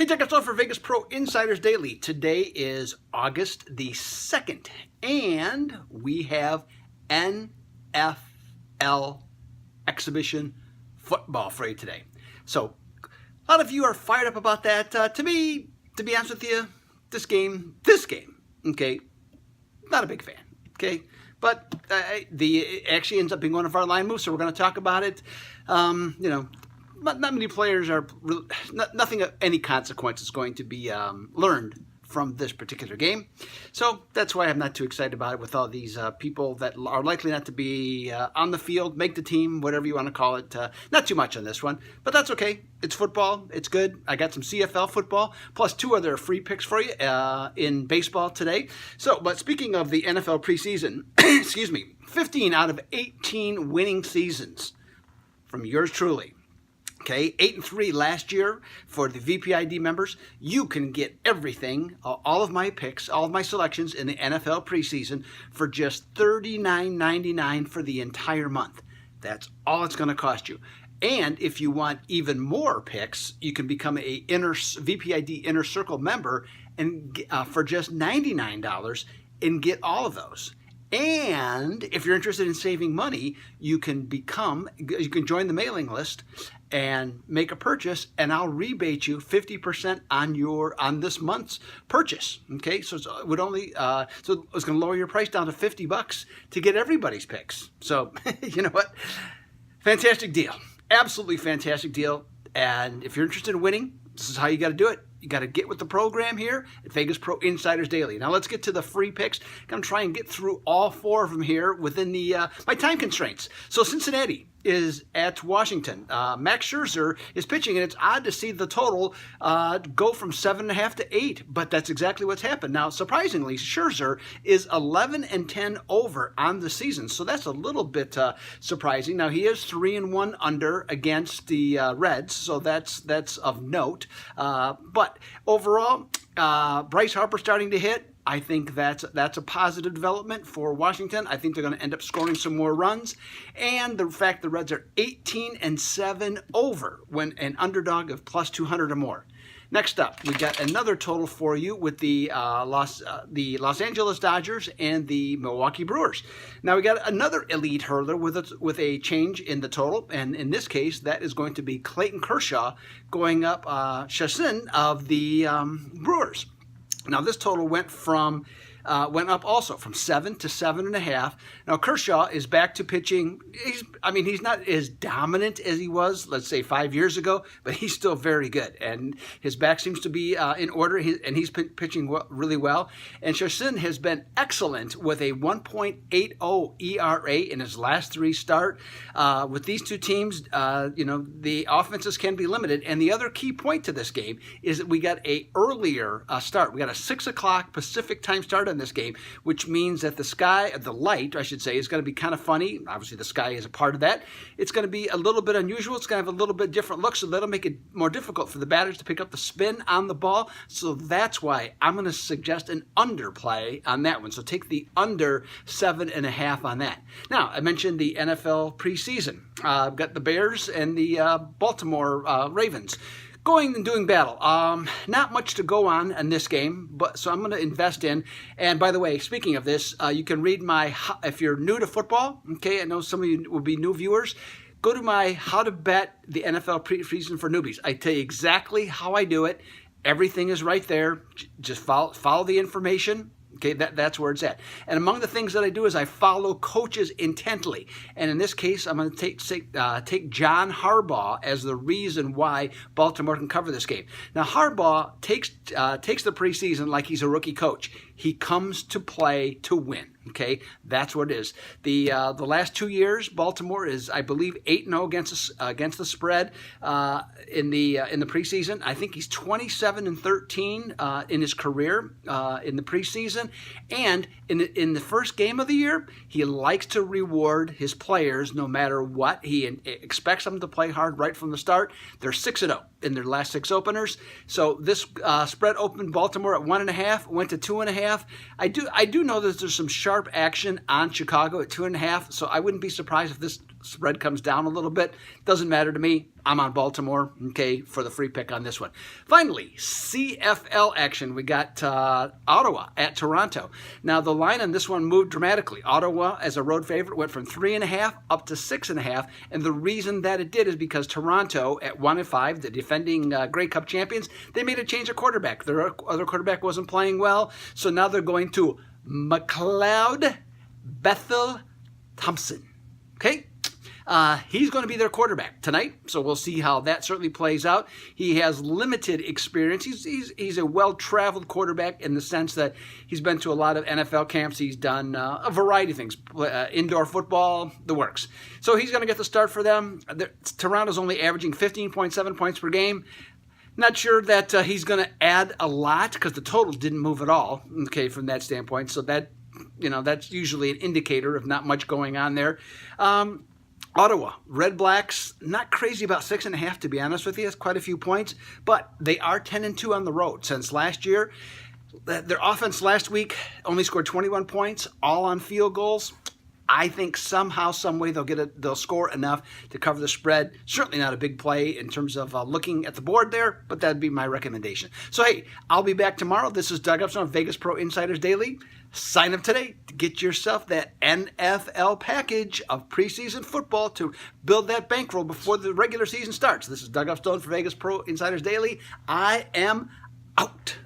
Hey, check us out for Vegas Pro Insiders Daily. Today is August the 2nd, and we have NFL exhibition football for you today. So, a lot of you are fired up about that. To be honest with you, this game, okay, not a big fan, okay? But it actually ends up being one of our line moves, so we're going to talk about it. Not many players are, nothing of any consequence is going to be learned from this particular game. So that's why I'm not too excited about it with all these people that are likely not to be on the field, make the team, whatever you want to call it. Not too much on this one, but that's okay. It's football. It's good. I got some CFL football, plus 2 other free picks for you in baseball today. So, but speaking of the NFL preseason, excuse me, 15 out of 18 winning seasons from yours truly. Okay, 8-3 last year for the VPID members. You can get everything, all of my picks, all of my selections in the NFL preseason for just $39.99 for the entire month. That's all it's going to cost you. And if you want even more picks, you can become a VPID Inner Circle member and for just $99 and get all of those. And if you're interested in saving money, you can join the mailing list and make a purchase, and I'll rebate you 50% on this month's purchase. Okay, so it would only so it's going to lower your price down to $50 to get everybody's picks. So you know what? Fantastic deal, absolutely fantastic deal. And if you're interested in winning, this is how you got to do it. You got to get with the program here at Vegas Pro Insiders Daily. Now let's get to the free picks. I'm going to try and get through all 4 of them here within the my time constraints. So Cincinnati is at Washington. Max Scherzer is pitching, and it's odd to see the total go from 7.5 to 8, but that's exactly what's happened. Now, surprisingly, Scherzer is 11-10 over on the season, so that's a little bit surprising. Now, he is 3-1 under against the Reds, so that's of note. But overall, Bryce Harper starting to hit. I think that's a positive development for Washington. I think they're going to end up scoring some more runs. And the fact the Reds are 18-7 over when an underdog of plus 200 or more. Next up, we got another total for you with the Los Angeles Dodgers and the Milwaukee Brewers. Now we got another elite hurler with a change in the total, and in this case, that is going to be Clayton Kershaw going up Chassin of the Brewers. Now this total went up also from 7 to 7.5. Now Kershaw is back to pitching. He's not as dominant as he was, let's say, 5 years ago, but he's still very good, and his back seems to be in order, and he's pitching really well. And Chassin has been excellent with a 1.80 ERA in his last 3 starts. With these 2 teams, the offenses can be limited. And the other key point to this game is that we got a earlier start. We got a 6 o'clock Pacific time start in this game, which means that the light, I should say, is going to be kind of funny. Obviously, the sky is a part of that. It's going to be a little bit unusual. It's going to have a little bit different look, so that'll make it more difficult for the batters to pick up the spin on the ball. So that's why I'm going to suggest an underplay on that one. So take the under 7.5 on that. Now, I mentioned the NFL preseason. I've got the Bears and the Baltimore Ravens going and doing battle. Not much to go on in this game, so I'm going to invest in. And by the way, speaking of this, you can read if you're new to football, okay, I know some of you will be new viewers, go to my How to Bet the NFL Preseason for Newbies. I tell you exactly how I do it. Everything is right there. Just follow the information. Okay, that's where it's at. And among the things that I do is I follow coaches intently. And in this case, I'm going to take John Harbaugh as the reason why Baltimore can cover this game. Now, Harbaugh takes the preseason like he's a rookie coach. He comes to play to win. Okay, that's what it is. The last 2 years, Baltimore is, I believe, 8-0 against the spread in the preseason. I think he's 27-13 in his career in the preseason. And in the first game of the year, he likes to reward his players no matter what. He expects them to play hard right from the start. They're 6-0 in their last 6 openers. So this spread opened Baltimore at 1.5, went to 2.5. I do know that there's some sharp action on Chicago at 2.5, so I wouldn't be surprised if this spread comes down a little bit. Doesn't matter to me. I'm on Baltimore, okay, for the free pick on this one. Finally, CFL action. We got Ottawa at Toronto. Now, the line on this one moved dramatically. Ottawa, as a road favorite, went from 3.5 up to 6.5, and the reason that it did is because Toronto, at 1-5, the defending Grey Cup champions, they made a change of quarterback. Their other quarterback wasn't playing well, so now they're going to McLeod Bethel Thompson. Okay? He's going to be their quarterback tonight, so we'll see how that certainly plays out. He has limited experience. He's a well-traveled quarterback in the sense that he's been to a lot of NFL camps. He's done a variety of things, indoor football, the works. So he's going to get the start for them. Toronto's only averaging 15.7 points per game. Not sure that he's going to add a lot because the total didn't move at all, okay, from that standpoint. So that, that's usually an indicator of not much going on there. Ottawa, Red Blacks, not crazy about 6.5, to be honest with you. It's quite a few points, but they are 10-2 on the road since last year. Their offense last week only scored 21 points, all on field goals. I think somehow, some way they'll score enough to cover the spread. Certainly not a big play in terms of looking at the board there, but that'd be my recommendation. So hey, I'll be back tomorrow. This is Doug Upstone, Vegas Pro Insiders Daily. Sign up today to get yourself that NFL package of preseason football to build that bankroll before the regular season starts. This is Doug Upstone for Vegas Pro Insiders Daily. I am out.